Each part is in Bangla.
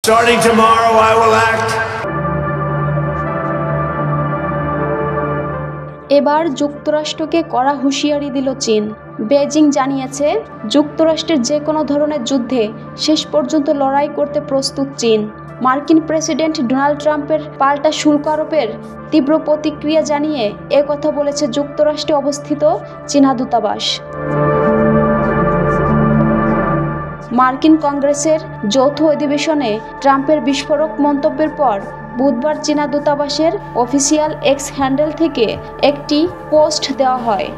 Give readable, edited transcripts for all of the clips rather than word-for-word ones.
Starting tomorrow, I will act. এবার যুক্তরাষ্ট্রকে কড়া হুঁশিয়ারি দিল চীন। বেজিং জানিয়েছে যুক্তরাষ্ট্রের যে কোনো ধরনের যুদ্ধে শেষ পর্যন্ত লড়াই করতে প্রস্তুত চীন। মার্কিন প্রেসিডেন্ট ডোনাল্ড ট্রাম্পের পাল্টা শুল্ক আরোপের তীব্র প্রতিক্রিয়া জানিয়ে কথা বলেছে যুক্তরাষ্ট্রে অবস্থিত চীনা দূতাবাস। মার্কিন কংগ্রেসের যৌথ অধিবেশনে ট্রাম্পের বিস্ফোরক মন্তব্যের পর বুধবার চীনা দূতাবাসের অফিসিয়াল এক্স হ্যান্ডেল থেকে একটি পোস্ট দেওয়া হয়।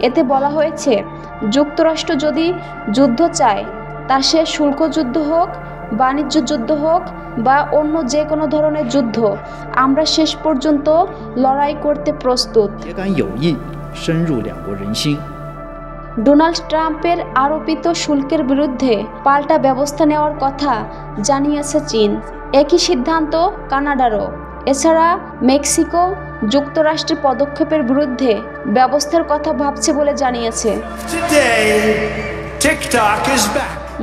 এতে বলা হয়েছে, যুক্তরাষ্ট্র যদি যুদ্ধ চায় তা সে শুল্ক যুদ্ধ হোক, বাণিজ্য যুদ্ধ হোক বা অন্য যে কোনো ধরনের যুদ্ধ, আমরা শেষ পর্যন্ত লড়াই করতে প্রস্তুত। ডোনাল্ড ট্রাম্পের আরোপিত শুল্কের বিরুদ্ধে পাল্টা ব্যবস্থা নেওয়ার কথা জানিয়েছে চীন। একই সিদ্ধান্ত কানাডারও। এছাড়া মেক্সিকো যুক্তরাষ্ট্রের পদক্ষেপের বিরুদ্ধে ব্যবস্থার কথা ভাবছে বলে জানিয়েছে।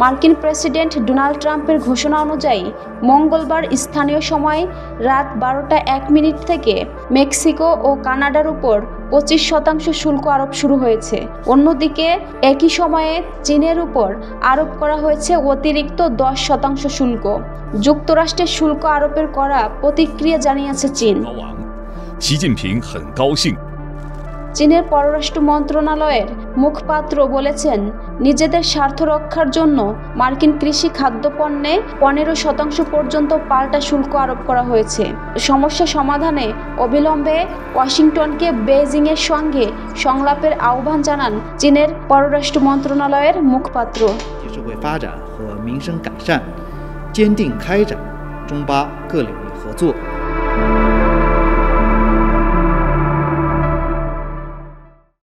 মার্কিন প্রেসিডেন্ট ডোনাল্ড ট্রাম্পের ঘোষণা অনুযায়ী মঙ্গলবার স্থানীয় সময় রাত 12:01 থেকে মেক্সিকো ও কানাডার উপর 25% শুল্ক আরোপ শুরু হয়েছে। অন্যদিকে একই সময়ে চীনের উপর আরোপ করা হয়েছে অতিরিক্ত 10% শুল্ক। যুক্তরাষ্ট্রের শুল্ক আরোপের কড়া প্রতিক্রিয়া জানিয়েছে চীন। চীনের পররাষ্ট্র মন্ত্রণালয়ের মুখপাত্র বলেছেন, নিজেদের স্বার্থ রক্ষার জন্য মার্কিন কৃষি খাদ্যপণ্যে 15% পর্যন্ত পাল্টা শুল্ক আরোপ করা হয়েছে। সমস্যা সমাধানে অবিলম্বে ওয়াশিংটনকে বেইজিংয়ের সঙ্গে সংলাপের আহ্বান জানান চীনের পররাষ্ট্র মন্ত্রণালয়ের মুখপাত্র।坚定开展中巴各领域合作。